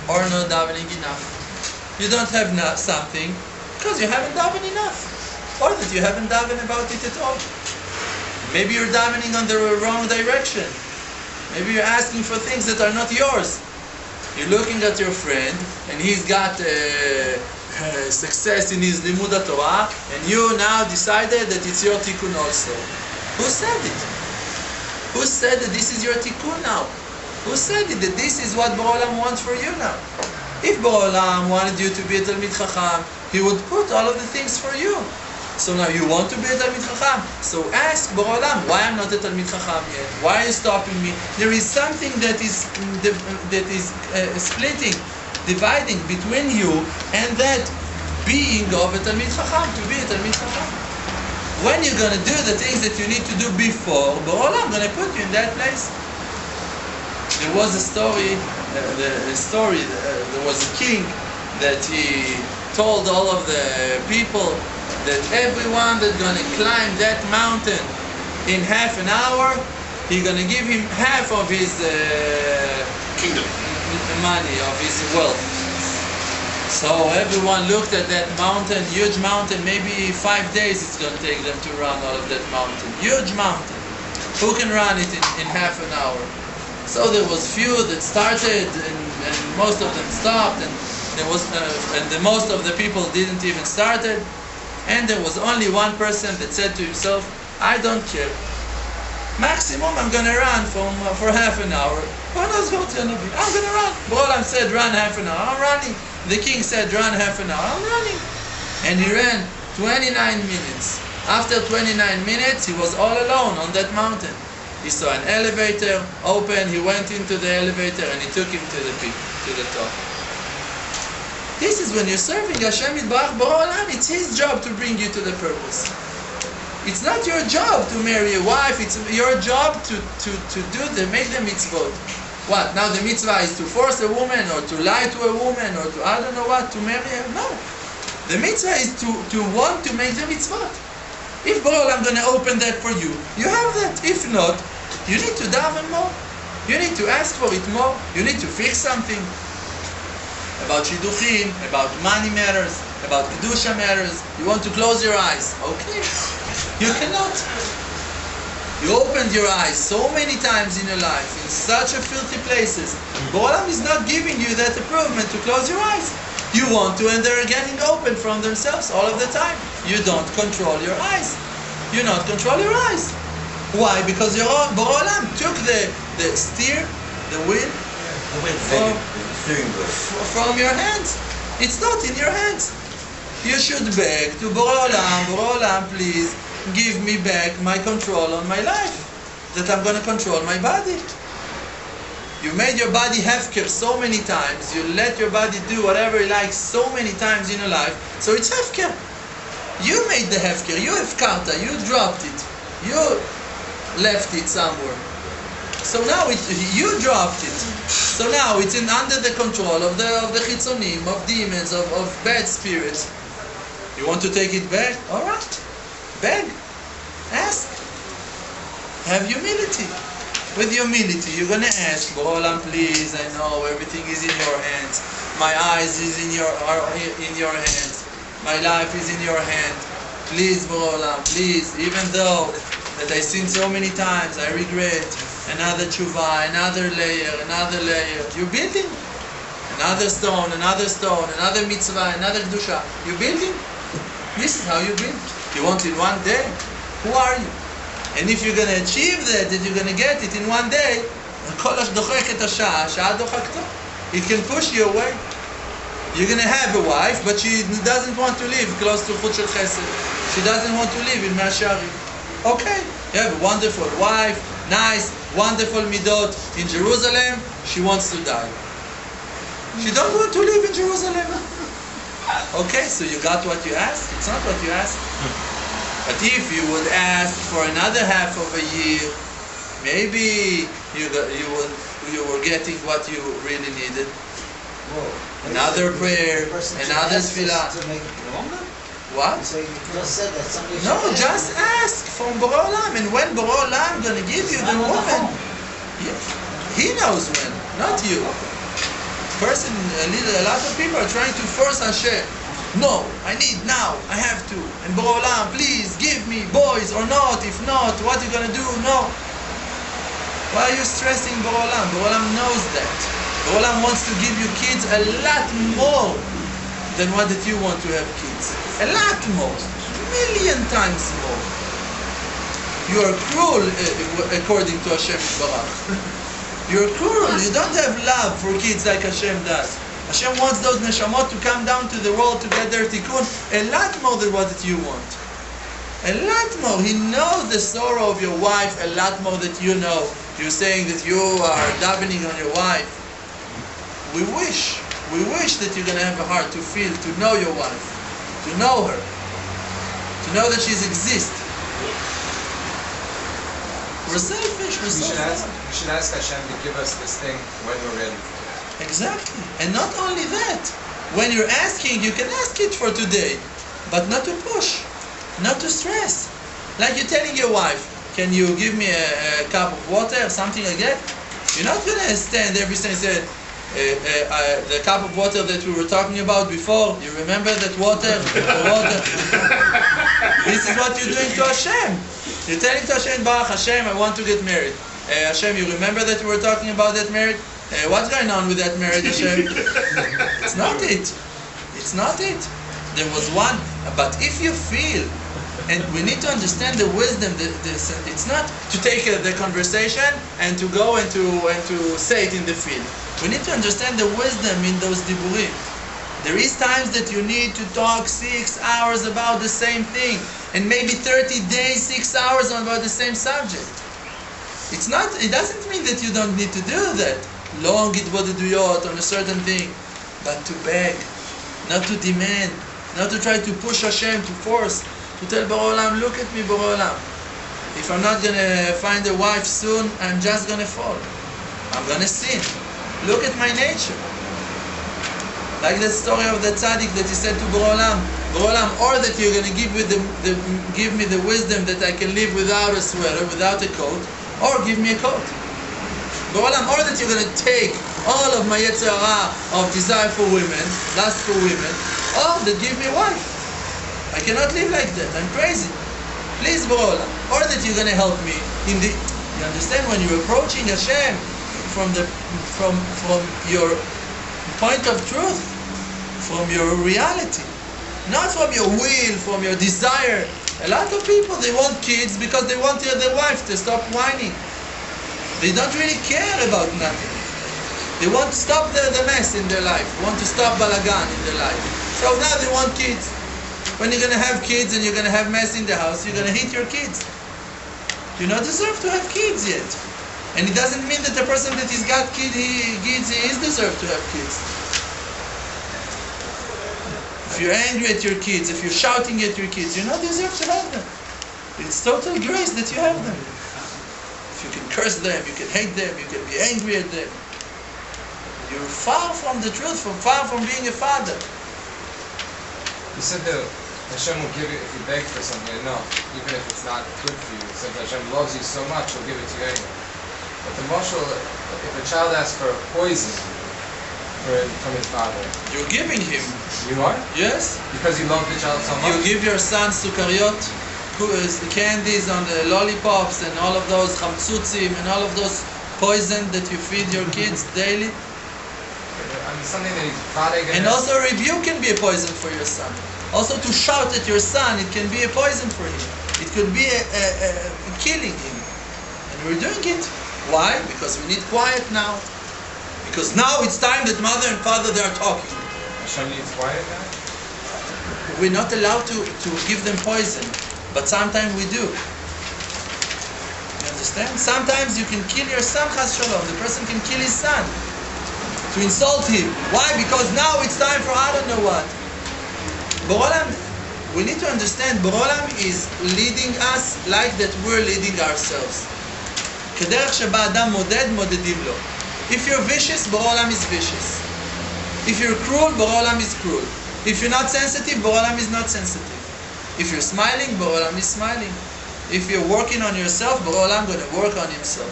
or not davening enough. You don't have something because you haven't davened enough, or that you haven't davened about it at all. Maybe you're davening on the wrong direction. Maybe you're asking for things that are not yours. You're looking at your friend and he's got success in his limud Torah, and you now decided that it's your tikkun also. Who said it? Who said that this is your tikkun now? Who said it, that this is what Borei Olam wants for you now? If Borei Olam wanted you to be a Talmid Chacham, he would put all of the things for you. So now you want to be a Talmid Chacham. So ask Borei Olam, why I'm not a Talmid Chacham yet? Why are you stopping me? There is something that is splitting, dividing between you and that being of a Talmid Chacham, to be a Talmid Chacham. When you're going to do the things that you need to do before, Borei Olam going to put you in that place. There was a story, there was a king that he told all of the people that everyone that's going to climb that mountain in half an hour, he's going to give him half of his kingdom, money, of his wealth. So everyone looked at that mountain, huge mountain, maybe 5 days it's going to take them to run all of that mountain. Huge mountain. Who can run it in half an hour? So there was few that started, and most of them stopped, and there was, most of the people didn't even started. And there was only one person that said to himself, I don't care. Maximum I'm going to run for half an hour. Who knows what's going to be? I'm going to run. Borei Olam said run half an hour. I'm running. The king said run half an hour. I'm running. And he ran 29 minutes. After 29 minutes, he was all alone on that mountain. He saw an elevator open. He went into the elevator and he took him to the peak, to the top. This is when you're serving Hashem Yitbarach Borei Olam. It's His job to bring you to the purpose. It's not your job to marry a wife. It's your job to make the mitzvot. What? Now the mitzvah is to force a woman, or to lie to a woman, or to I don't know what, to marry her? No. The mitzvah is to want to make the mitzvot. If Borei Olam going to open that for you, you have that. If not, you need to daven more. You need to ask for it more. You need to fix something. About shidduchim, about money matters, about kedusha matters. You want to close your eyes. Okay. You cannot. You opened your eyes so many times in your life, in such a filthy places. Borei Olam is not giving you that improvement to close your eyes. You want to, and they're getting open from themselves all of the time. You don't control your eyes. You not control your eyes. Why? Because your Borei Olam took the steer, the wheel, from your hands. It's not in your hands. You should beg to Borei Olam, please give me back my control on my life. That I'm going to control my body. You made your body hefker so many times. You let your body do whatever it likes so many times in your life. So it's hefker. You made the hefker. You hefkarta. You dropped it. You left it somewhere. So now you dropped it. So now it's under the control of the chitzonim, of demons, of bad spirits. You want to take it back? All right. Beg. Ask. Have humility. With humility, you're going to ask, Borei Olam, please, I know everything is in your hands. My eyes is in your hands. My life is in your hand. Please, Borei Olam, please, even though that I sinned so many times, I regret. Another tshuva, another layer. You're building. Another stone, another mitzvah, another kedusha. You're building. This is how you build. You want it one day? Who are you? And if you're going to achieve that you're going to get it in one day, it can push you away. You're going to have a wife, but she doesn't want to live close to Chut Shel Chesed. She doesn't want to live in Mashiach. Okay, you have a wonderful wife, nice, wonderful midot in Jerusalem. She wants to die. She don't want to live in Jerusalem. Okay, so you got what you asked? It's not what you asked. But if you would ask for another half of a year, maybe you were getting what you really needed. Whoa. Another prayer, another tefilah. What? So you just said that somebody No, just ask from Borei Olam, and when Borei Olam gonna give you the woman, he knows when, not you. a lot of people are trying to force Hashem. No, I need now, I have to. And Borei Olam, please give me boys or not. If not, what are you gonna do? No. Why are you stressing Borei Olam? Borei Olam knows that. Borei Olam wants to give you kids a lot more than what that you want to have kids. A lot more. Million times more. You are cruel according to Hashem Barach. You're cruel. You don't have love for kids like Hashem does. Hashem wants those neshamot to come down to the world to get their tikkun a lot more than what you want. A lot more. He knows the sorrow of your wife a lot more than you know. You're saying that you are davening on your wife. We wish that you're going to have a heart to feel, to know your wife, to know her, to know that she exists. We're selfish. We should ask Hashem to give us this thing when we're ready. Exactly. And not only that, when you're asking, you can ask it for today, but not to push, not to stress. Like you're telling your wife, can you give me a cup of water or something like that? You're not going to stand every time and say, the cup of water that we were talking about before, you remember that water? This is what you're doing to Hashem. You're telling to Hashem, Baruch Hashem, I want to get married. Hashem, you remember that we were talking about that marriage? What's going on with that marriage, Hashem? It's not it. It's not it. There was one. But if you feel, and we need to understand the wisdom, it's not to take the conversation and to go and to say it in the field. We need to understand the wisdom in those diburim. There is times that you need to talk 6 hours about the same thing, and maybe 30 days, 6 hours about the same subject. It doesn't mean that you don't need to do that. Long Hitbodedut on a certain thing, but to beg, not to demand, not to try to push Hashem, to force, to tell Borei Olam, look at me, Borei Olam. If I'm not gonna find a wife soon, I'm just gonna fall. I'm gonna sin. Look at my nature. Like the story of the tzaddik that he said to Borei Olam, or that you're gonna give me the wisdom that I can live without a sweater, without a coat, or give me a coat. Or that you're going to take all of my yetzer hara of desire for women, lust for women, or that give me a wife. I cannot live like that. I'm crazy. Please, Borei Olam. Or that you're going to help me in the. You understand, when you're approaching Hashem from your point of truth, from your reality, not from your will, from your desire. A lot of people, they want kids because they want their wife to stop whining. They don't really care about nothing. They want to stop the mess in their life. They want to stop balagan in their life. So now they want kids. When you're going to have kids and you're going to have mess in the house, you're going to hit your kids. You don't deserve to have kids yet. And it doesn't mean that the person that has got kids, he is deserved to have kids. If you're angry at your kids, if you're shouting at your kids, you don't deserve to have them. It's total grace that you have them. You can curse them, you can hate them, you can be angry at them. You're far from the truth, far from being a father. You said that Hashem will give it if you beg for something enough, even if it's not good for you. Since Hashem loves you so much, He'll give it to you anyway. But the mashal, if a child asks for poison from his father, you're giving him. You are? Yes. Because you love the child so much? You give your son sukaryot, candies on the lollipops and all of those chamtzutzim and all of those poison that you feed your kids daily. Something that he's probably and also a rebuke can be a poison for your son. Also to shout at your son, it can be a poison for him. It could be a killing him. And we're doing it. Why? Because we need quiet now. Because now it's time that mother and father, they are talking. Hashem needs quiet now? We're not allowed to give them poison. But sometimes we do. You understand? Sometimes you can kill your son, chas shalom. The person can kill his son. To insult him. Why? Because now it's time for I don't know what. Borei Olam, we need to understand, Borei Olam is leading us like that we're leading ourselves. כדרך שבה אדם מודד, מודדים לו. If you're vicious, Borei Olam is vicious. If you're cruel, Borei Olam is cruel. If you're not sensitive, Borei Olam is not sensitive. If you're smiling, Borei Olam is smiling. If you're working on yourself, Borei Olam is going to work on himself.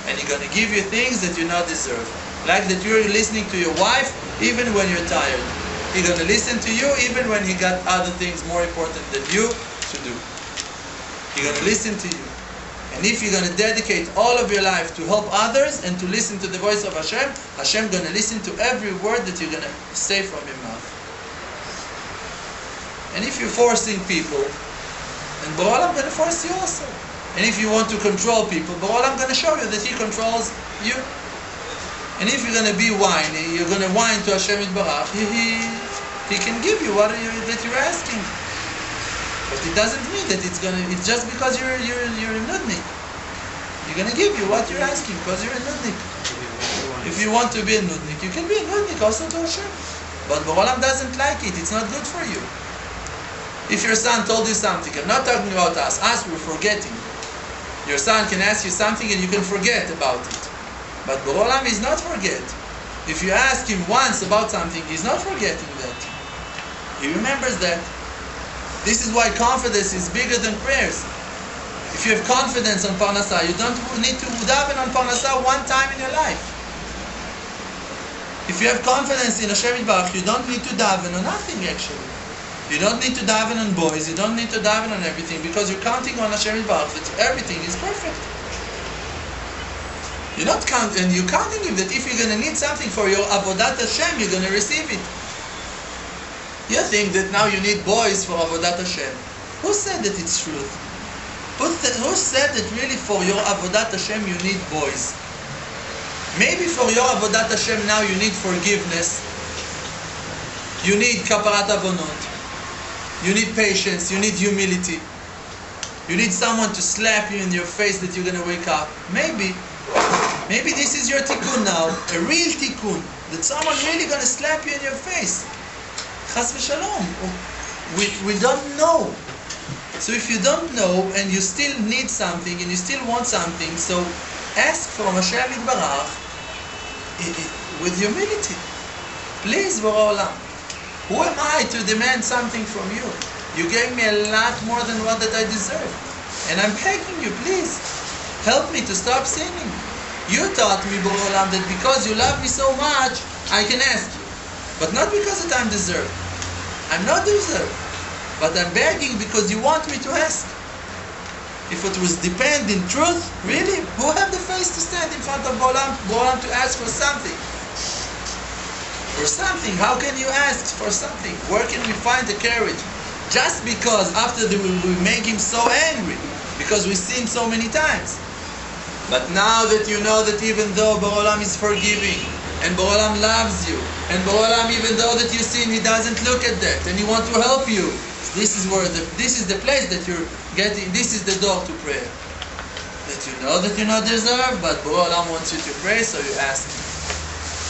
And He's going to give you things that you not deserve. Like that you're listening to your wife even when you're tired. He's going to listen to you even when he got other things more important than you to do. He's going to listen to you. And if you're going to dedicate all of your life to help others and to listen to the voice of Hashem, Hashem going to listen to every word that you're going to say from your mouth. And if you're forcing people, and Borei Olam going to force you also. And if you want to control people, Borei Olam going to show you that He controls you. And if you're going to be whiny, you're going to whine to Hashem Yitbarach, He can give you that you're asking. But it doesn't mean that it's just because you're a nudnik. You're going to give you what you're asking because you're a nudnik. If you want to be a nudnik, you can be a nudnik also to Hashem. But Borei Olam doesn't like it. It's not good for you. If your son told you something, I'm not talking about us we're forgetting. Your son can ask you something and you can forget about it. But Borei Olam is not forget. If you ask him once about something, he's not forgetting that. He remembers that. This is why confidence is bigger than prayers. If you have confidence on Parnassah, you don't need to daven on Parnassah one time in your life. If you have confidence in Hashem Yitbarach, you don't need to daven on nothing actually. You don't need to daven on boys, you don't need to daven on everything because you're counting on Hashem Yitbarach that everything is perfect. You're not counting, and you're counting Him that if you're going to need something for your Avodat Hashem, you're going to receive it. You think that now you need boys for Avodat Hashem. Who said that it's truth? Who said that really for your Avodat Hashem you need boys? Maybe for your Avodat Hashem now you need forgiveness. You need kaparat avonot. You need patience. You need humility. You need someone to slap you in your face that you're going to wake up. Maybe this is your tikkun now, a real tikkun, that someone really going to slap you in your face. Chas v'shalom. We don't know. So if you don't know and you still need something and you still want something, so ask from Hashem Yitbarach with humility. Please, Borei Olam, who am I to demand something from you? You gave me a lot more than what that I deserve. And I'm begging you, please, help me to stop sinning. You taught me, Borei Olam, that because you love me so much, I can ask you. But not because that I'm deserved. I'm not deserved. But I'm begging because you want me to ask. If it was depend in truth, really, who have the face to stand in front of Borei Olam to ask for something? For something, how can you ask for something? Where can we find the courage? Just because after we make him so angry, because we sin so many times. But now that you know that even though Borei Olam is forgiving, and Borei Olam loves you, and Borei Olam, even though that you sin, He doesn't look at that, and He wants to help you. This is the place that you're getting. This is the door to prayer. That you know that you're not deserved, but Borei Olam wants you to pray, so you ask Him.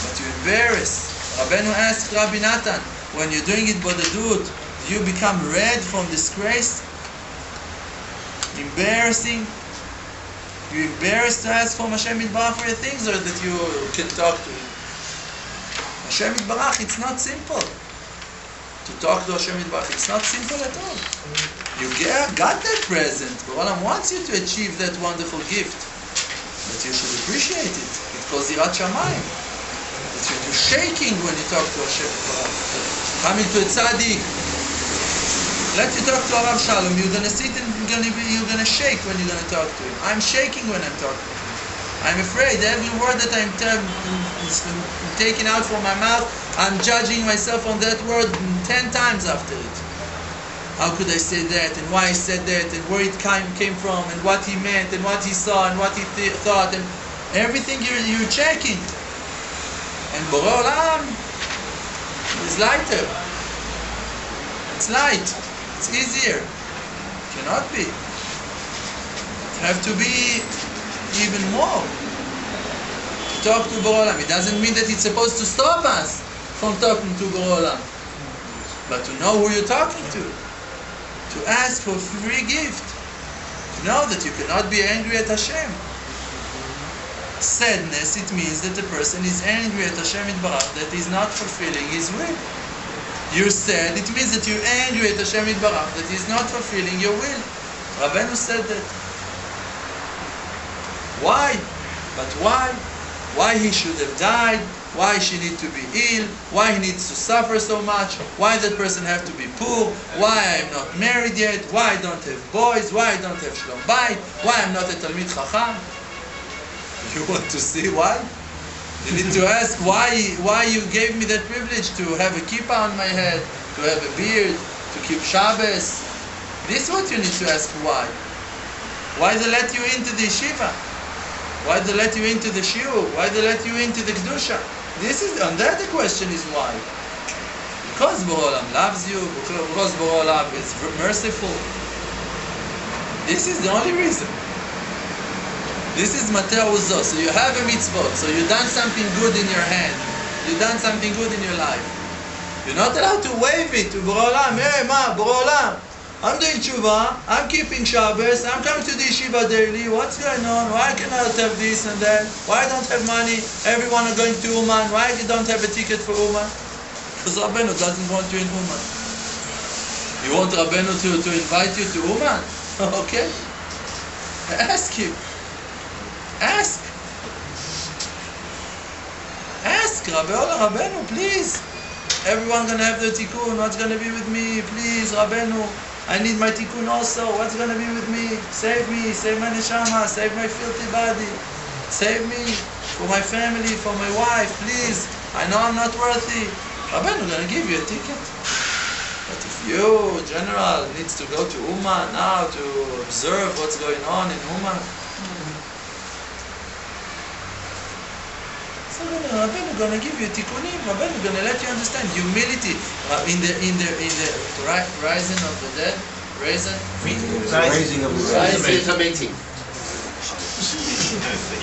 But you're embarrassed. Rabbeinu asked Rabbi Natan, when you're doing Hitbodedut, do you become red from disgrace? Embarrassing? You embarrassed to ask from Hashem Yitbarach for your things, or that you can talk to Him? Hashem Yitbarach, it's not simple. To talk to Hashem Yitbarach, it's not simple at all. You got that present. Borei Olam wants you to achieve that wonderful gift. But you should appreciate it. It's called Zirat Shamayim. You're shaking when you talk to Hashem Yitbarach. Coming to a tzaddik, let you talk to Arav Shalom, you're going to sit and you're going to shake when you're going to talk to him. I'm shaking when I'm talking to him. I'm afraid every word that I'm taking out from my mouth, I'm judging myself on that word 10 times after it. How could I say that, and why I said that, and where it came from, and what he meant, and what he saw, and what he thought, and everything you're checking. And Borei Olam is lighter. It's light. It's easier. It cannot be. You have to be even more. To talk to Borei Olam. It doesn't mean that it's supposed to stop us from talking to Borei Olam. But to know who you're talking to. To ask for free gift. To know that you cannot be angry at Hashem. Sadness, it means that the person is angry at Hashem Yitbarach, that he's not fulfilling His will. You're sad, it means that you're angry at Hashem Yitbarach, that He's not fulfilling your will. Rabbeinu said that. Why? But why? why he should have died, why she need to be ill, why he needs to suffer so much, why that person have to be poor, why I'm not married yet, why I don't have boys, why I don't have shlom bayit, why I'm not a talmid chacham. You want to see why? You need to ask why you gave me that privilege to have a kippah on my head, to have a beard, to keep Shabbos. This is what you need to ask why. Why they let you into the yeshiva? Why they let you into the shiur? Why they let you into the kedusha? This is, and that the question is why. Because Borei Olam loves you, because Borei Olam is merciful. This is the only reason. This is Mateh Uzo. So you have a mitzvot, so you done something good in your hand. You done something good in your life. You're not allowed to wave it to Borei Olam. Hey, Borei Olam, I'm doing tshuva, I'm keeping Shabbos, I'm coming to the yeshiva daily, what's going on? Why can I not have this and that? Why I don't have money? Everyone are going to Uman. Why you don't have a ticket for Uman? Because Rabbeinu doesn't want you in Uman. You want Rabbeinu to invite you to Uman? Okay. Ask him. Ask. Ask Rabbeinu, please. Everyone gonna have the tikkun. What's gonna be with me? Please, Rabbeinu. I need my tikkun also. What's gonna be with me? Save me. Save my neshama. Save my filthy body. Save me for my family, for my wife. Please. I know I'm not worthy. Rabbeinu gonna give you a ticket. But if you, general, needs to go to Uman now to observe what's going on in Uman, so Rabbeinu gonna give you tikkunim. Rabbeinu gonna let you understand humility in the rising of the dead. Raising Raising of the dead.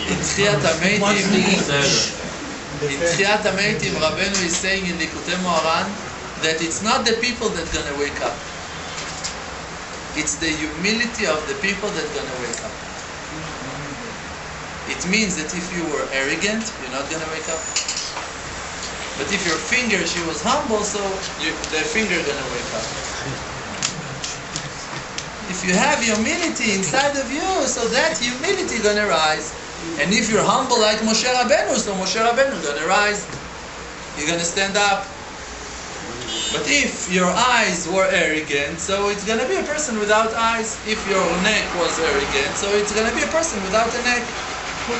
In Tchiyat HaMeitim. In Tchiyat HaMeitim, Rabbeinu is saying in Likutei Moharan that it's not the people that gonna wake up. It's the humility of the people that gonna wake up. It means that if you were arrogant, you're not going to wake up. But if your finger, she was humble, so the finger going to wake up. If you have humility inside of you, so that humility going to rise. And if you're humble like Moshe Rabbeinu, so Moshe Rabbeinu going to rise. You're going to stand up. But if your eyes were arrogant, so it's going to be a person without eyes. If your neck was arrogant, so it's going to be a person without a neck.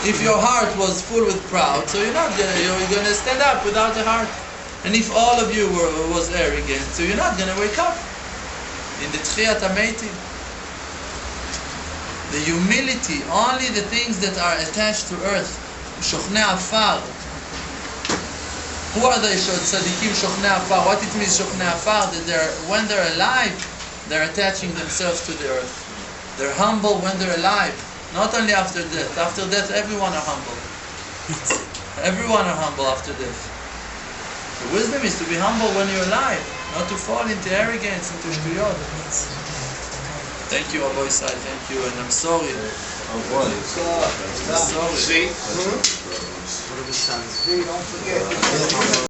If your heart was full with pride, so you're gonna stand up without a heart. And if all of you was arrogant, so you're not gonna wake up. In the Tchiyat HaMeitim, the humility, only the things that are attached to earth, Shochnei Afar. Who are the tzaddikim Shochnei Afar? What it means Shochnei Afar? That when they're alive, they're attaching themselves to the earth. They're humble when they're alive. Not only after death. After death, everyone are humble. Everyone are humble after death. The wisdom is to be humble when you're alive, not to fall into arrogance, into shtuyot. Thank you, Rabbi Isai. Thank you, and I'm sorry. I'm sorry. See? What are the sons? Don't forget.